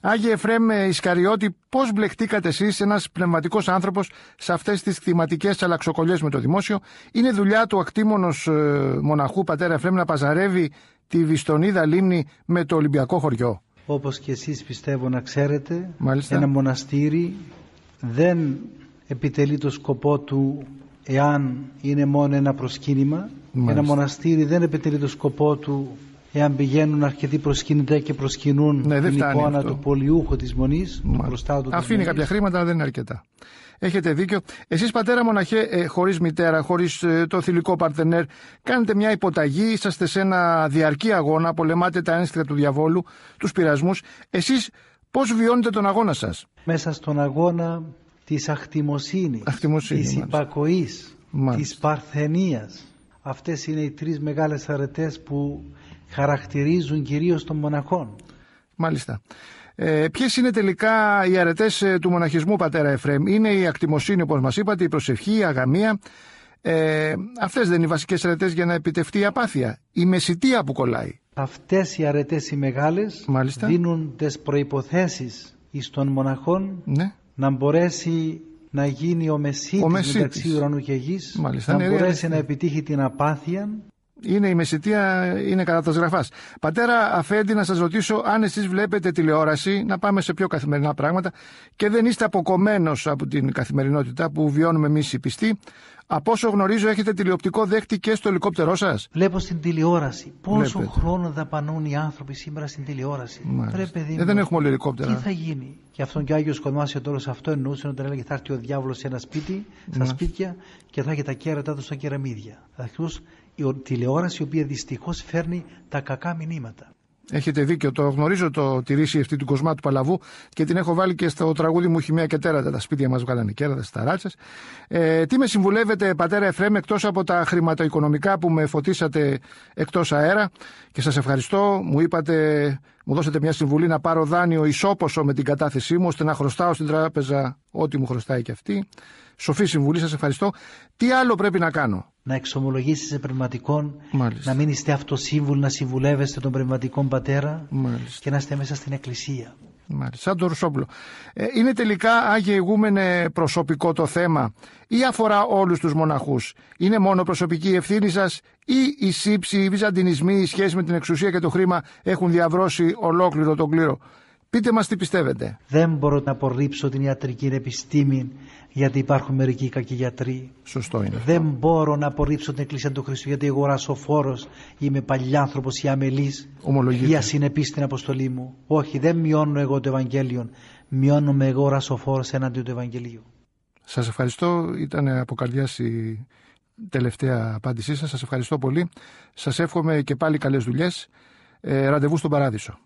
Άγιε Εφραίμ Ισκαριώτη, πώς μπλεχτήκατε εσείς, ένας πνευματικός άνθρωπος, σε αυτές τις κτηματικές αλλαξοκολλιές με το δημόσιο? Είναι δουλειά του ακτήμονος μοναχού πατέρα Εφραίμ να παζαρεύει τη Βιστονίδα λίμνη με το Ολυμπιακό χωριό? Όπως και εσείς πιστεύω να ξέρετε, Μάλιστα. Ένα μοναστήρι δεν επιτελεί το σκοπό του εάν είναι μόνο ένα προσκύνημα. Μάλιστα. Ένα μοναστήρι δεν επιτελεί το σκοπό του εάν πηγαίνουν αρκετοί προσκυνητές και προσκυνούν την εικόνα αυτό. του πολιούχου της μονής, του προστάτου. Αφήνει κάποια χρήματα, αλλά δεν είναι αρκετά. Έχετε δίκιο. Εσείς πατέρα μοναχέ, χωρίς μητέρα, χωρίς το θηλυκό παρτενέρ, κάνετε μια υποταγή, είσαστε σε ένα διαρκή αγώνα, πολεμάτε τα ένστικτα του διαβόλου, τους πειρασμούς. Εσείς πώς βιώνετε τον αγώνα σας? Μέσα στον αγώνα της αχτιμοσύνης, της υπακοής, της παρθενίας. Αυτές είναι οι τρεις μεγάλες αρετές που χαρακτηρίζουν κυρίως των μοναχών. Μάλιστα. Ποιες είναι τελικά οι αρετές του μοναχισμού, πατέρα Εφραίμ? Είναι η ακτιμοσύνη, όπως μας είπατε, η προσευχή, η αγαμία. Αυτές δεν είναι οι βασικές αρετές για να επιτευχθεί η απάθεια? Η μεσιτεία που κολλάει. Αυτές οι αρετές οι μεγάλες, μάλιστα, δίνουν τις προϋποθέσεις εις των μοναχών, ναι, να μπορέσει να γίνει ο μεσίτης μεταξύ ουρανού και γης, μάλιστα, να μπορέσει να επιτύχει την απάθεια. Είναι η μεσιτεία, είναι κατά τα σγραφάς. Πατέρα Αφέντη, να σας ρωτήσω αν εσείς βλέπετε τηλεόραση, να πάμε σε πιο καθημερινά πράγματα, και δεν είστε αποκομμένος από την καθημερινότητα που βιώνουμε εμείς οι πιστοί. Από όσο γνωρίζω, έχετε τηλεοπτικό δέχτη και στο ελικόπτερό σας. Βλέπω στην τηλεόραση. Πόσο χρόνο δαπανούν οι άνθρωποι σήμερα στην τηλεόραση. Δεν έχουμε όλοι ελικόπτερα. Τι θα γίνει? Και αυτόν και ο Άγιος Κοσμάς τώρα σε αυτό εννοούσε, όταν έλεγε θα έρθει ο διάβολος σε ένα σπίτι, στα σπίτια, και θα έχει τα κέρατα του στα κεραμίδια. Ακριβώς η τηλεόραση, η οποία δυστυχώς φέρνει τα κακά μηνύματα. Έχετε δίκιο, το γνωρίζω τη ρίση αυτή του Κοσμά του Παλαβού και την έχω βάλει και στο τραγούδι μου «Χημεία και τέρατα». Τα σπίτια μας βγάλανε κέρατα στις ταράτσες. Τι με συμβουλεύετε, πατέρα Εφραίμ, εκτός από τα χρηματοοικονομικά που με φωτίσατε εκτός αέρα, και σας ευχαριστώ, μου δώσατε μια συμβουλή να πάρω δάνειο ισόποσο με την κατάθεσή μου, ώστε να χρωστάω στην τράπεζα ό,τι μου χρωστάει και αυτή. Σοφή συμβουλή, σας ευχαριστώ. Τι άλλο πρέπει να κάνω? Να εξομολογήσεις σε πνευματικόν, να μην είστε αυτοσύμβουλοι, να συμβουλεύεστε τον πνευματικόν πατέρα, και να είστε μέσα στην εκκλησία. Μάλιστα. Σαν το Ρουσόπουλο. Είναι τελικά, Άγιε Ηγούμενε, προσωπικό το θέμα ή αφορά όλους τους μοναχούς? Είναι μόνο προσωπική ευθύνη σας ή οι σύψοι, οι βυζαντινισμοί, οι σχέση με την εξουσία και το χρήμα έχουν διαβρώσει ολόκληρο τον κλήρο? Πείτε μας τι πιστεύετε. Δεν μπορώ να απορρίψω την ιατρική επιστήμη, γιατί υπάρχουν μερικοί κακοί γιατροί. Σωστό είναι. Δεν μπορώ να απορρίψω την Εκκλησία του Χριστού, γιατί εγώ ρασοφόρος είμαι παλιάνθρωπος ή αμελής ή ασυνεπής στην αποστολή μου. Όχι, δεν μειώνω εγώ το Ευαγγέλιο, μειώνομαι εγώ ρασοφόρος έναντι του Ευαγγελίου. Σας ευχαριστώ, ήταν από καρδιάς η τελευταία απάντησή σας. Σας ευχαριστώ πολύ. Σας εύχομαι και πάλι καλές δουλειές. Ραντεβού στον Παράδεισο.